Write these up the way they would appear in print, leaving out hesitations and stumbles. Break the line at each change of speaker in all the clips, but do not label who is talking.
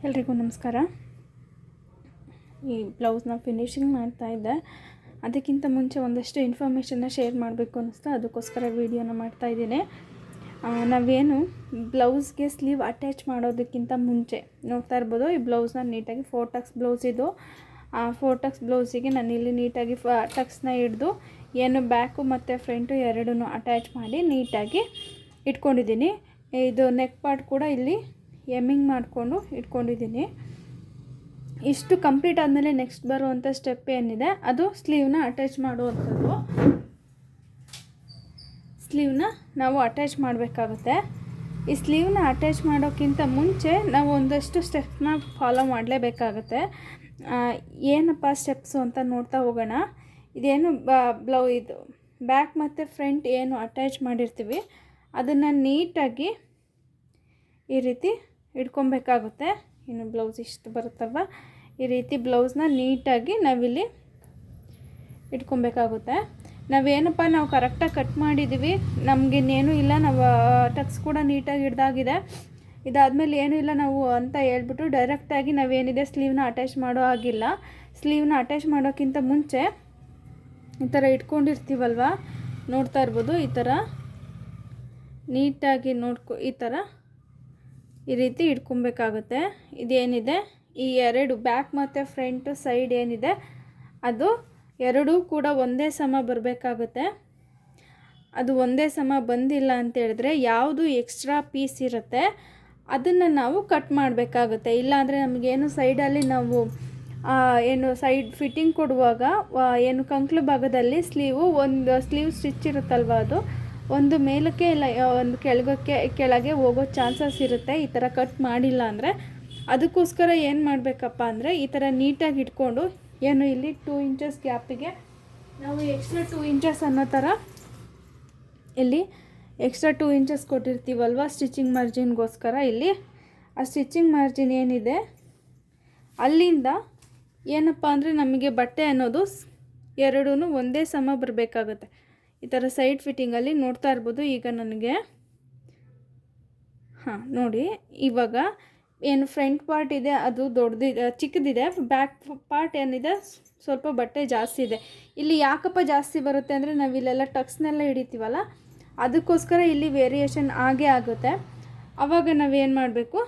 ಎಲ್ರಿಗೂ ನಮಸ್ಕಾರ. ಈ ಬ್ಲೌಸ್ನ ಫಿನಿಶಿಂಗ್ ಮಾಡ್ತಾಯಿದ್ದೆ. ಅದಕ್ಕಿಂತ ಮುಂಚೆ ಒಂದಷ್ಟು ಇನ್ಫಾರ್ಮೇಷನ್ನ ಶೇರ್ ಮಾಡಬೇಕು ಅನ್ನಿಸ್ತು, ಅದಕ್ಕೋಸ್ಕರ ವೀಡಿಯೋನ ಮಾಡ್ತಾಯಿದ್ದೀನಿ. ನಾವೇನು ಬ್ಲೌಸ್ಗೆ ಸ್ಲೀವ್ ಅಟ್ಯಾಚ್ ಮಾಡೋದಕ್ಕಿಂತ ಮುಂಚೆ ನೋಡ್ತಾ ಇರ್ಬೋದು, ಈ ಬ್ಲೌಸ್ನ ನೀಟಾಗಿ 4 ಟಕ್ಸ್ ಬ್ಲೌಸ್ ಇದು. ಆ 4 ಟಕ್ಸ್ ಬ್ಲೌಸಿಗೆ ನಾನು ಇಲ್ಲಿ ನೀಟಾಗಿ ಟಕ್ಸ್ನ ಹಿಡಿದು ಏನು ಬ್ಯಾಕು ಮತ್ತು ಫ್ರಂಟು ಎರಡೂ ಅಟ್ಯಾಚ್ ಮಾಡಿ ನೀಟಾಗಿ ಇಟ್ಕೊಂಡಿದ್ದೀನಿ. ಇದು ನೆಕ್ ಪಾರ್ಟ್ ಕೂಡ ಇಲ್ಲಿ ಎಮ್ಮಿಂಗ್ ಮಾಡಿಕೊಂಡು ಇಟ್ಕೊಂಡಿದ್ದೀನಿ. ಇಷ್ಟು ಕಂಪ್ಲೀಟ್ ಆದಮೇಲೆ ನೆಕ್ಸ್ಟ್ ಬರುವಂಥ ಸ್ಟೆಪ್ ಏನಿದೆ ಅದು ಸ್ಲೀವ್ನ ಅಟ್ಯಾಚ್ ಮಾಡುವಂಥದ್ದು. ಸ್ಲೀವ್ನ ನಾವು ಅಟ್ಯಾಚ್ ಮಾಡಬೇಕಾಗುತ್ತೆ. ಈ ಸ್ಲೀವ್ನ ಅಟ್ಯಾಚ್ ಮಾಡೋಕ್ಕಿಂತ ಮುಂಚೆ ನಾವು ಒಂದಷ್ಟು ಸ್ಟೆಪ್ನ ಫಾಲೋ ಮಾಡಲೇಬೇಕಾಗುತ್ತೆ. ಏನಪ್ಪ ಸ್ಟೆಪ್ಸು ಅಂತ ನೋಡ್ತಾ ಹೋಗೋಣ. ಇದೇನು ಇದು ಬ್ಯಾಕ್ ಮತ್ತು ಫ್ರಂಟ್ ಏನು ಅಟ್ಯಾಚ್ ಮಾಡಿರ್ತೀವಿ ಅದನ್ನು ನೀಟಾಗಿ ಈ ರೀತಿ ಇಟ್ಕೊಬೇಕಾಗುತ್ತೆ. ಇನ್ನು ಬ್ಲೌಸ್ ಇಷ್ಟು ಬರುತ್ತಲ್ವ, ಈ ರೀತಿ ಬ್ಲೌಸ್ನ ನೀಟಾಗಿ ನಾವಿಲ್ಲಿ ಇಟ್ಕೊಬೇಕಾಗುತ್ತೆ. ನಾವು ಕರೆಕ್ಟಾಗಿ ಕಟ್ ಮಾಡಿದ್ದೀವಿ, ನಮಗಿನ್ನೇನು ಇಲ್ಲ, ನಾವು ಟಕ್ಸ್ ಕೂಡ ನೀಟಾಗಿ ಹಿಡ್ದಾಗಿದೆ, ಇದಾದಮೇಲೆ ಏನೂ ಇಲ್ಲ ನಾವು ಅಂತ ಹೇಳ್ಬಿಟ್ಟು ಡೈರೆಕ್ಟಾಗಿ ನಾವೇನಿದೆ ಸ್ಲೀವ್ನ ಅಟ್ಯಾಚ್ ಮಾಡೋ ಆಗಿಲ್ಲ. ಸ್ಲೀವ್ನ ಅಟ್ಯಾಚ್ ಮಾಡೋಕ್ಕಿಂತ ಮುಂಚೆ ಈ ಥರ ಇಟ್ಕೊಂಡಿರ್ತೀವಲ್ವ, ನೋಡ್ತಾ ಇರ್ಬೋದು, ಈ ಥರ ನೀಟಾಗಿ ಈ ಥರ ಈ ರೀತಿ ಇಟ್ಕೊಬೇಕಾಗುತ್ತೆ. ಇದೇನಿದೆ ಈ ಎರಡು ಬ್ಯಾಕ್ ಮತ್ತು ಫ್ರಂಟ್ ಸೈಡ್ ಏನಿದೆ ಅದು ಎರಡೂ ಕೂಡ ಒಂದೇ ಸಮ ಬರಬೇಕಾಗುತ್ತೆ. ಅದು ಒಂದೇ ಸಮ ಬಂದಿಲ್ಲ ಅಂತ ಹೇಳಿದ್ರೆ ಯಾವುದು ಎಕ್ಸ್ಟ್ರಾ ಪೀಸ್ ಇರುತ್ತೆ ಅದನ್ನು ನಾವು ಕಟ್ ಮಾಡಬೇಕಾಗುತ್ತೆ. ಇಲ್ಲಾಂದರೆ ನಮಗೇನು ಸೈಡಲ್ಲಿ ನಾವು ಏನು ಸೈಡ್ ಫಿಟ್ಟಿಂಗ್ ಕೊಡುವಾಗ ಏನು ಕಂಕ್ಳು ಭಾಗದಲ್ಲಿ ಒಂದು ಸ್ಲೀವ್ ಸ್ಟಿಚ್ ಇರುತ್ತಲ್ವ, ಅದು ಒಂದು ಮೇಲಕ್ಕೆ ಇಲ್ಲ ಒಂದು ಕೆಳಗೆ ಹೋಗೋ ಚಾನ್ಸಸ್ ಇರುತ್ತೆ ಈ ಥರ ಕಟ್ ಮಾಡಿಲ್ಲ ಅಂದರೆ. ಅದಕ್ಕೋಸ್ಕರ ಏನು ಮಾಡಬೇಕಪ್ಪ ಅಂದರೆ ಈ ಥರ ನೀಟಾಗಿ ಇಟ್ಕೊಂಡು ಏನು ಇಲ್ಲಿ 2 ಇಂಚಸ್ ಗ್ಯಾಪಿಗೆ ನಾವು ಎಕ್ಸ್ಟ್ರಾ 2 ಇಂಚಸ್ ಅನ್ನೋ ಥರ ಇಲ್ಲಿ ಎಕ್ಸ್ಟ್ರಾ 2 ಇಂಚಸ್ ಕೊಟ್ಟಿರ್ತೀವಲ್ವ ಸ್ಟಿಚಿಂಗ್ ಮಾರ್ಜಿನ್ಗೋಸ್ಕರ. ಇಲ್ಲಿ ಆ ಸ್ಟಿಚಿಂಗ್ ಮಾರ್ಜಿನ್ ಏನಿದೆ ಅಲ್ಲಿಂದ ಏನಪ್ಪ ಅಂದರೆ ನಮಗೆ ಬಟ್ಟೆ ಅನ್ನೋದು ಎರಡೂ ಒಂದೇ ಸಮ ಬರಬೇಕಾಗುತ್ತೆ. ಈ ಥರ ಸೈಡ್ ಫಿಟ್ಟಿಂಗಲ್ಲಿ ನೋಡ್ತಾ ಇರ್ಬೋದು. ಈಗ ನನಗೆ ನೋಡಿ, ಇವಾಗ ಏನು ಫ್ರಂಟ್ ಪಾರ್ಟ್ ಇದೆ ಅದು ಚಿಕ್ಕದಿದೆ, ಬ್ಯಾಕ್ ಪಾರ್ಟ್ ಏನಿದೆ ಸ್ವಲ್ಪ ಬಟ್ಟೆ ಜಾಸ್ತಿ ಇದೆ. ಇಲ್ಲಿ ಯಾಕಪ್ಪ ಜಾಸ್ತಿ ಬರುತ್ತೆ ಅಂದರೆ ನಾವಿಲ್ಲೆಲ್ಲ ಟಕ್ಸ್ನೆಲ್ಲ ಹಿಡಿತೀವಲ್ಲ, ಅದಕ್ಕೋಸ್ಕರ ಇಲ್ಲಿ ವೇರಿಯೇಷನ್ ಆಗೇ ಆಗುತ್ತೆ. ಆವಾಗ ನಾವೇನು ಮಾಡಬೇಕು,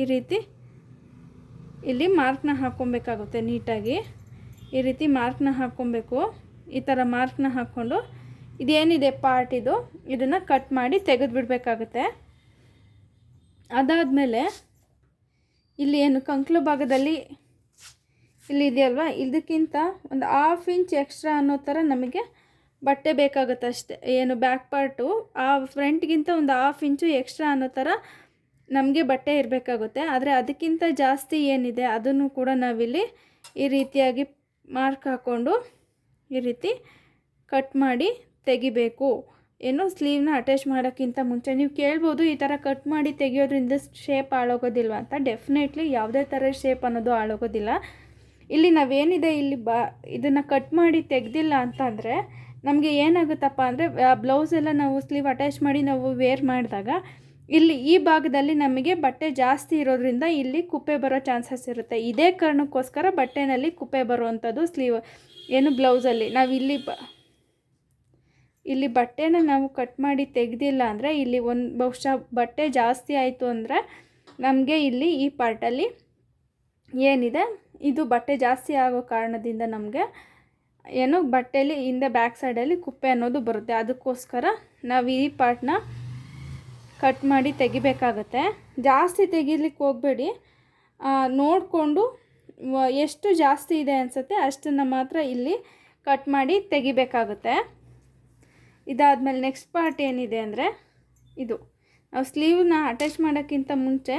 ಈ ರೀತಿ ಇಲ್ಲಿ ಮಾರ್ಕ್ನ ಹಾಕ್ಕೊಬೇಕಾಗುತ್ತೆ. ನೀಟಾಗಿ ಈ ರೀತಿ ಮಾರ್ಕ್ನ ಹಾಕ್ಕೊಬೇಕು. ಈ ಥರ ಮಾರ್ಕ್ನ ಹಾಕ್ಕೊಂಡು ಇದೇನಿದೆ ಪಾರ್ಟ್ ಇದನ್ನು ಕಟ್ ಮಾಡಿ ತೆಗೆದುಬಿಡಬೇಕಾಗುತ್ತೆ. ಅದಾದಮೇಲೆ ಇಲ್ಲಿ ಏನು ಕಂಕ್ಳು ಭಾಗದಲ್ಲಿ ಇಲ್ಲಿ ಇದೆಯಲ್ವ, ಇದಕ್ಕಿಂತ ಒಂದು 1/2 ಇಂಚ್ ಎಕ್ಸ್ಟ್ರಾ ಅನ್ನೋ ಥರ ನಮಗೆ ಬಟ್ಟೆ ಬೇಕಾಗುತ್ತೆ ಅಷ್ಟೇ. ಏನು ಬ್ಯಾಕ್ ಪಾರ್ಟು ಆ ಫ್ರಂಟ್ಗಿಂತ ಒಂದು 1/2 ಇಂಚು ಎಕ್ಸ್ಟ್ರಾ ಅನ್ನೋ ಥರ ನಮಗೆ ಬಟ್ಟೆ ಇರಬೇಕಾಗುತ್ತೆ. ಆದರೆ ಅದಕ್ಕಿಂತ ಜಾಸ್ತಿ ಏನಿದೆ ಅದನ್ನು ಕೂಡ ನಾವಿಲ್ಲಿ ಈ ರೀತಿಯಾಗಿ ಮಾರ್ಕ್ ಹಾಕ್ಕೊಂಡು ಈ ರೀತಿ ಕಟ್ ಮಾಡಿ ತೆಗಿಬೇಕು. ಏನು ಸ್ಲೀವ್ನ ಅಟ್ಯಾಚ್ ಮಾಡೋಕ್ಕಿಂತ ಮುಂಚೆ ನೀವು ಕೇಳ್ಬೋದು, ಈ ಥರ ಕಟ್ ಮಾಡಿ ತೆಗಿಯೋದ್ರಿಂದ ಶೇಪ್ ಹಾಳಾಗೋದಿಲ್ವ ಅಂತ. ಡೆಫಿನೆಟ್ಲಿ ಯಾವುದೇ ಥರ ಶೇಪ್ ಅನ್ನೋದು ಹಾಳಾಗೋದಿಲ್ಲ. ಇಲ್ಲಿ ನಾವೇನಿದೆ ಇಲ್ಲಿ ಇದನ್ನು ಕಟ್ ಮಾಡಿ ತೆಗೆದಿಲ್ಲ ಅಂತಂದರೆ ನಮಗೆ ಏನಾಗುತ್ತಪ್ಪ ಅಂದರೆ ಬ್ಲೌಸ್ ಎಲ್ಲ ನಾವು ಸ್ಲೀವ್ ಅಟ್ಯಾಚ್ ಮಾಡಿ ನಾವು ವೇರ್ ಮಾಡಿದಾಗ ಇಲ್ಲಿ ಈ ಭಾಗದಲ್ಲಿ ನಮಗೆ ಬಟ್ಟೆ ಜಾಸ್ತಿ ಇರೋದ್ರಿಂದ ಇಲ್ಲಿ ಕುಪ್ಪೆ ಬರೋ ಚಾನ್ಸಸ್ ಇರುತ್ತೆ. ಇದೇ ಕಾರಣಕ್ಕೋಸ್ಕರ ಬಟ್ಟೆನಲ್ಲಿ ಕುಪ್ಪೆ ಬರುವಂಥದ್ದು ಸ್ಲೀವ್ ಏನು ಬ್ಲೌಸಲ್ಲಿ ನಾವು ಇಲ್ಲಿ ಬಟ್ಟೆನ ನಾವು ಕಟ್ ಮಾಡಿ ತೆಗೆದಿಲ್ಲ ಅಂದರೆ ಇಲ್ಲಿ ಬಹುಶಃ ಬಟ್ಟೆ ಜಾಸ್ತಿ ಆಯಿತು ಅಂದರೆ ನಮಗೆ ಇಲ್ಲಿ ಈ ಪಾರ್ಟಲ್ಲಿ ಏನಿದೆ ಇದು ಬಟ್ಟೆ ಜಾಸ್ತಿ ಆಗೋ ಕಾರಣದಿಂದ ನಮಗೆ ಏನು ಬಟ್ಟೆಯಲ್ಲಿ ಹಿಂದೆ ಬ್ಯಾಕ್ ಸೈಡಲ್ಲಿ ಕುಪ್ಪೆ ಅನ್ನೋದು ಬರುತ್ತೆ. ಅದಕ್ಕೋಸ್ಕರ ನಾವು ಈ ಪಾರ್ಟ್ನ ಕಟ್ ಮಾಡಿ ತೆಗಿಬೇಕಾಗತ್ತೆ. ಜಾಸ್ತಿ ತೆಗಿಲಿಕ್ಕೆ ಹೋಗಬೇಡಿ, ನೋಡಿಕೊಂಡು ಎಷ್ಟು ಜಾಸ್ತಿ ಇದೆ ಅನಿಸುತ್ತೆ ಅಷ್ಟನ್ನು ಮಾತ್ರ ಇಲ್ಲಿ ಕಟ್ ಮಾಡಿ ತೆಗಿಬೇಕಾಗುತ್ತೆ. ಇದಾದಮೇಲೆ ನೆಕ್ಸ್ಟ್ ಪಾರ್ಟ್ ಏನಿದೆ ಅಂದರೆ ನಾವು ಸ್ಲೀವ್ನ ಅಟ್ಯಾಚ್ ಮಾಡೋಕ್ಕಿಂತ ಮುಂಚೆ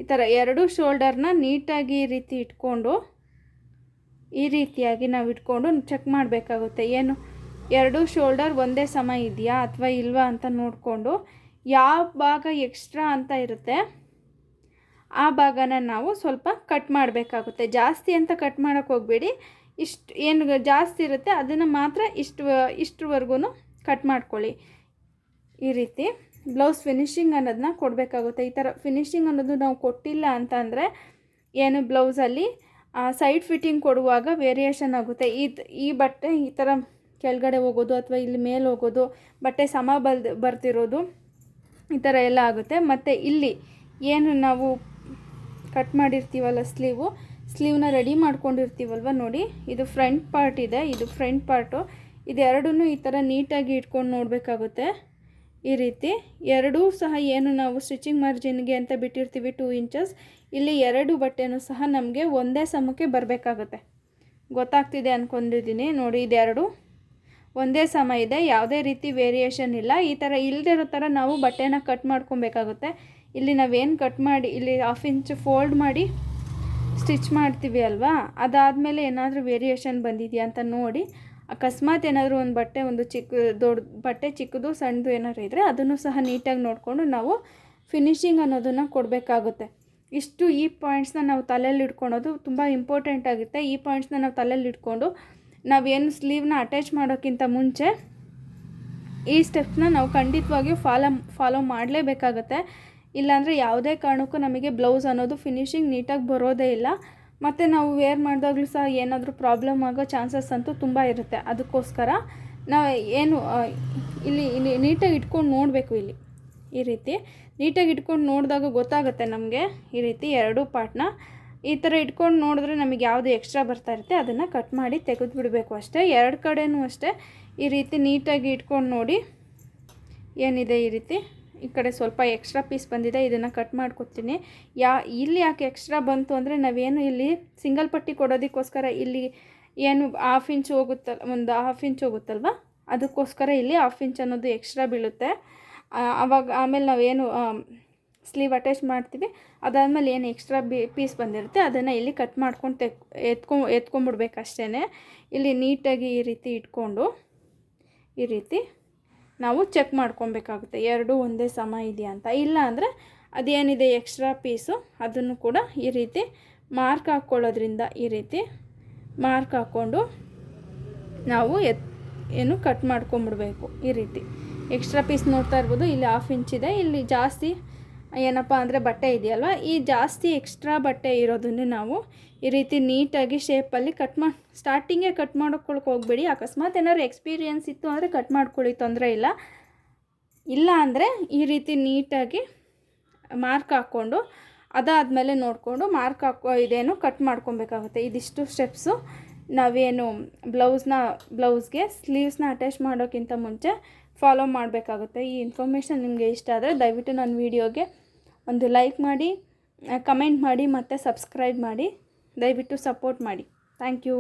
ಈ ಥರ ಎರಡೂ ಶೋಲ್ಡರ್ನ ನೀಟಾಗಿ ಈ ರೀತಿ ಇಟ್ಕೊಂಡು ಈ ರೀತಿಯಾಗಿ ನಾವು ಇಟ್ಕೊಂಡು ಚೆಕ್ ಮಾಡಬೇಕಾಗುತ್ತೆ. ಏನು ಎರಡೂ ಶೋಲ್ಡರ್ ಒಂದೇ ಸಮ ಇದೆಯಾ ಅಥವಾ ಇಲ್ವಾ ಅಂತ ನೋಡಿಕೊಂಡು ಯಾವ ಭಾಗ ಎಕ್ಸ್ಟ್ರಾ ಅಂತ ಇರುತ್ತೆ ಆ ಭಾಗನ ನಾವು ಸ್ವಲ್ಪ ಕಟ್ ಮಾಡಬೇಕಾಗುತ್ತೆ. ಜಾಸ್ತಿ ಅಂತ ಕಟ್ ಮಾಡೋಕ್ಕೆ ಹೋಗಬೇಡಿ, ಏನು ಜಾಸ್ತಿ ಇರುತ್ತೆ ಅದನ್ನು ಮಾತ್ರ ಇಷ್ಟುವರೆಗೂ ಕಟ್ ಮಾಡ್ಕೊಳ್ಳಿ. ಈ ರೀತಿ ಬ್ಲೌಸ್ ಫಿನಿಶಿಂಗ್ ಅನ್ನೋದನ್ನ ಕೊಡಬೇಕಾಗುತ್ತೆ. ಈ ಥರ ಫಿನಿಶಿಂಗ್ ಅನ್ನೋದು ನಾವು ಕೊಟ್ಟಿಲ್ಲ ಅಂತ ಅಂದರೆ ಏನು ಬ್ಲೌಸಲ್ಲಿ ಸೈಡ್ ಫಿಟ್ಟಿಂಗ್ ಕೊಡುವಾಗ ವೇರಿಯೇಷನ್ ಆಗುತ್ತೆ. ಈ ಬಟ್ಟೆ ಈ ಥರ ಕೆಳಗಡೆ ಹೋಗೋದು ಅಥವಾ ಇಲ್ಲಿ ಮೇಲೆ ಹೋಗೋದು, ಬಟ್ಟೆ ಸಮ ಬರ್ತಿರೋದು, ಈ ಥರ ಎಲ್ಲ ಆಗುತ್ತೆ. ಮತ್ತು ಇಲ್ಲಿ ಏನು ನಾವು ಕಟ್ ಮಾಡಿರ್ತೀವಲ್ಲ ಸ್ಲೀವ್ನ ರೆಡಿ ಮಾಡ್ಕೊಂಡಿರ್ತೀವಲ್ವ ನೋಡಿ, ಇದು ಫ್ರಂಟ್ ಪಾರ್ಟ್ ಇದೆ, ಇದು ಫ್ರಂಟ್ ಪಾರ್ಟು. ಇದೆರಡನ್ನೂ ಈ ಥರ ನೀಟಾಗಿ ಇಟ್ಕೊಂಡು ನೋಡಬೇಕಾಗುತ್ತೆ. ಈ ರೀತಿ ಎರಡೂ ಸಹ ಏನು ನಾವು ಸ್ಟಿಚಿಂಗ್ ಮಾರ್ಜಿನ್ಗೆ ಅಂತ ಬಿಟ್ಟಿರ್ತೀವಿ 2 ಇಂಚಸ್, ಇಲ್ಲಿ ಎರಡು ಬಟ್ಟೆನೂ ಸಹ ನಮಗೆ ಒಂದೇ ಸಮಕ್ಕೆ ಬರಬೇಕಾಗುತ್ತೆ. ಗೊತ್ತಾಗ್ತಿದೆ ಅಂದ್ಕೊಂಡಿದ್ದೀನಿ ನೋಡಿ, ಇದೆರಡು ಒಂದೇ ಸಮ ಇದೆ, ಯಾವುದೇ ರೀತಿ ವೇರಿಯೇಷನ್ ಇಲ್ಲ. ಈ ಥರ ಇಲ್ಲದಿರೋ ಥರ ನಾವು ಬಟ್ಟೆನ ಕಟ್ ಮಾಡ್ಕೊಬೇಕಾಗುತ್ತೆ. ಇಲ್ಲಿ ನಾವೇನು ಕಟ್ ಮಾಡಿ ಇಲ್ಲಿ 1/2 ಇಂಚ್ ಫೋಲ್ಡ್ ಮಾಡಿ ಸ್ಟಿಚ್ ಮಾಡ್ತೀವಿ ಅಲ್ವಾ, ಅದಾದಮೇಲೆ ಏನಾದರೂ ವೇರಿಯೇಷನ್ ಬಂದಿದೆಯಾ ಅಂತ ನೋಡಿ, ಅಕಸ್ಮಾತ್ ಏನಾದರೂ ಒಂದು ಬಟ್ಟೆ ಒಂದು ದೊಡ್ಡ ಬಟ್ಟೆ ಚಿಕ್ಕದು ಸಣ್ಣದು ಏನಾದ್ರು ಇದ್ದರೆ ಅದನ್ನು ಸಹ ನೀಟಾಗಿ ನೋಡಿಕೊಂಡು ನಾವು ಫಿನಿಶಿಂಗ್ ಅನ್ನೋದನ್ನು ಕೊಡಬೇಕಾಗುತ್ತೆ. ಈ ಪಾಯಿಂಟ್ಸ್ನ ನಾವು ತಲೆಯಲ್ಲಿ ಇಟ್ಕೊಳೋದು ತುಂಬ ಇಂಪಾರ್ಟೆಂಟ್ ಆಗುತ್ತೆ. ಈ ಪಾಯಿಂಟ್ಸ್ನ ನಾವು ತಲೆಯಲ್ಲಿ ಇಟ್ಕೊಂಡು ನಾವೇನು ಸ್ಲೀವ್ನ ಅಟ್ಯಾಚ್ ಮಾಡೋಕ್ಕಿಂತ ಮುಂಚೆ ಈ ಸ್ಟೆಪ್ಸ್ನ ನಾವು ಖಂಡಿತವಾಗಿಯೂ ಫಾಲೋ ಮಾಡಲೇಬೇಕಾಗತ್ತೆ. ಇಲ್ಲಾಂದರೆ ಯಾವುದೇ ಕಾರಣಕ್ಕೂ ನಮಗೆ ಬ್ಲೌಸ್ ಅನ್ನೋದು ಫಿನಿಶಿಂಗ್ ನೀಟಾಗಿ ಬರೋದೇ ಇಲ್ಲ. ಮತ್ತು ನಾವು ವೇರ್ ಮಾಡಿದಾಗಲೂ ಸಹ ಏನಾದರೂ ಪ್ರಾಬ್ಲಮ್ ಆಗೋ ಚಾನ್ಸಸ್ ಅಂತೂ ತುಂಬ ಇರುತ್ತೆ. ಅದಕ್ಕೋಸ್ಕರ ನಾವು ಏನು ಇಲ್ಲಿ ನೀಟಾಗಿ ಇಟ್ಕೊಂಡು ನೋಡಬೇಕು. ಇಲ್ಲಿ ಈ ರೀತಿ ನೀಟಾಗಿ ಇಟ್ಕೊಂಡು ನೋಡಿದಾಗ ಗೊತ್ತಾಗುತ್ತೆ ನಮಗೆ. ಈ ರೀತಿ ಎರಡೂ ಪಾರ್ಟ್ನ ಈ ಥರ ಇಟ್ಕೊಂಡು ನೋಡಿದ್ರೆ ನಮಗೆ ಯಾವುದು ಎಕ್ಸ್ಟ್ರಾ ಬರ್ತಾ ಇರುತ್ತೆ ಅದನ್ನು ಕಟ್ ಮಾಡಿ ತೆಗೆದುಬಿಡಬೇಕು ಅಷ್ಟೇ. ಎರಡು ಕಡೆಯೂ ಅಷ್ಟೇ ಈ ರೀತಿ ನೀಟಾಗಿ ಇಟ್ಕೊಂಡು ನೋಡಿ. ಏನಿದೆ ಈ ರೀತಿ ಈ ಕಡೆ ಸ್ವಲ್ಪ ಎಕ್ಸ್ಟ್ರಾ ಪೀಸ್ ಬಂದಿದೆ, ಇದನ್ನು ಕಟ್ ಮಾಡ್ಕೊತೀನಿ. ಇಲ್ಲಿ ಯಾಕೆ ಎಕ್ಸ್ಟ್ರಾ ಬಂತು ಅಂದರೆ ನಾವೇನು ಇಲ್ಲಿ ಸಿಂಗಲ್ ಪಟ್ಟಿ ಕೊಡೋದಕ್ಕೋಸ್ಕರ ಇಲ್ಲಿ ಏನು 1/2 ಇಂಚ್ ಹೋಗುತ್ತಲ್ಲ, ಒಂದು 1/2 ಇಂಚ್ ಹೋಗುತ್ತಲ್ವ, ಅದಕ್ಕೋಸ್ಕರ ಇಲ್ಲಿ 1/2 ಇಂಚ್ ಅನ್ನೋದು ಎಕ್ಸ್ಟ್ರಾ ಬೀಳುತ್ತೆ. ಆಮೇಲೆ ನಾವೇನು ಸ್ಲೀವ್ ಅಟ್ಯಾಚ್ ಮಾಡ್ತೀವಿ ಅದಾದಮೇಲೆ ಏನು ಎಕ್ಸ್ಟ್ರಾ ಪೀಸ್ ಬಂದಿರುತ್ತೆ ಅದನ್ನು ಇಲ್ಲಿ ಕಟ್ ಮಾಡ್ಕೊಂಡು ಎತ್ಕೊಂಡ್ಬಿಡ್ಬೇಕು ಅಷ್ಟೇ. ಇಲ್ಲಿ ನೀಟಾಗಿ ಈ ರೀತಿ ಇಟ್ಕೊಂಡು ಈ ರೀತಿ ನಾವು ಚೆಕ್ ಮಾಡ್ಕೊಬೇಕಾಗುತ್ತೆ ಎರಡೂ ಒಂದೇ ಸಮ ಇದೆಯಾ ಅಂತ. ಇಲ್ಲ ಅಂದರೆ ಅದೇನಿದೆ ಎಕ್ಸ್ಟ್ರಾ ಪೀಸು ಅದನ್ನು ಕೂಡ ಈ ರೀತಿ ಮಾರ್ಕ್ ಹಾಕ್ಕೊಳ್ಳೋದ್ರಿಂದ ಈ ರೀತಿ ಮಾರ್ಕ್ ಹಾಕ್ಕೊಂಡು ನಾವು ಏನು ಕಟ್ ಮಾಡ್ಕೊಂಬಿಡ್ಬೇಕು. ಈ ರೀತಿ ಎಕ್ಸ್ಟ್ರಾ ಪೀಸ್ ನೋಡ್ತಾ ಇರ್ಬೋದು, ಇಲ್ಲಿ 1/2 ಇಂಚ್ ಇದೆ. ಇಲ್ಲಿ ಜಾಸ್ತಿ ಏನಪ್ಪ ಅಂದರೆ ಬಟ್ಟೆ ಇದೆಯಲ್ವ, ಈ ಜಾಸ್ತಿ ಎಕ್ಸ್ಟ್ರಾ ಬಟ್ಟೆ ಇರೋದನ್ನೇ ನಾವು ಈ ರೀತಿ ನೀಟಾಗಿ ಶೇಪಲ್ಲಿ ಸ್ಟಾರ್ಟಿಂಗೇ ಕಟ್ ಮಾಡ್ಕೊಳಕ್ಕೆ ಹೋಗಬೇಡಿ. ಅಕಸ್ಮಾತ್ ಏನಾದ್ರು ಎಕ್ಸ್ಪೀರಿಯೆನ್ಸ್ ಇತ್ತು ಅಂದರೆ ಕಟ್ ಮಾಡ್ಕೊಳ್ಳಿ, ತೊಂದರೆ ಇಲ್ಲ. ಇಲ್ಲ ಅಂದರೆ ಈ ರೀತಿ ನೀಟಾಗಿ ಮಾರ್ಕ್ ಹಾಕ್ಕೊಂಡು ಅದಾದಮೇಲೆ ನೋಡಿಕೊಂಡು ಮಾರ್ಕ್ ಇದೇನು ಕಟ್ ಮಾಡ್ಕೊಬೇಕಾಗುತ್ತೆ. ಇದಿಷ್ಟು ಸ್ಟೆಪ್ಸು ನಾವೇನು ಬ್ಲೌಸ್ಗೆ ಸ್ಲೀವ್ಸ್ನ ಅಟ್ಯಾಚ್ ಮಾಡೋಕ್ಕಿಂತ ಮುಂಚೆ ಫಾಲೋ ಮಾಡಬೇಕಾಗುತ್ತೆ. ಈ ಇನ್ಫಾರ್ಮೇಷನ್ ನಿಮಗೆ ಇಷ್ಟ ಆದರೆ ದಯವಿಟ್ಟು ನನ್ನ ವೀಡಿಯೋಗೆ ಒಂದು ಲೈಕ್ ಮಾಡಿ, ಕಮೆಂಟ್ ಮಾಡಿ ಮತ್ತು ಸಬ್ಸ್ಕ್ರೈಬ್ ಮಾಡಿ. ದಯವಿಟ್ಟು ಸಪೋರ್ಟ್ ಮಾಡಿ. Thank you.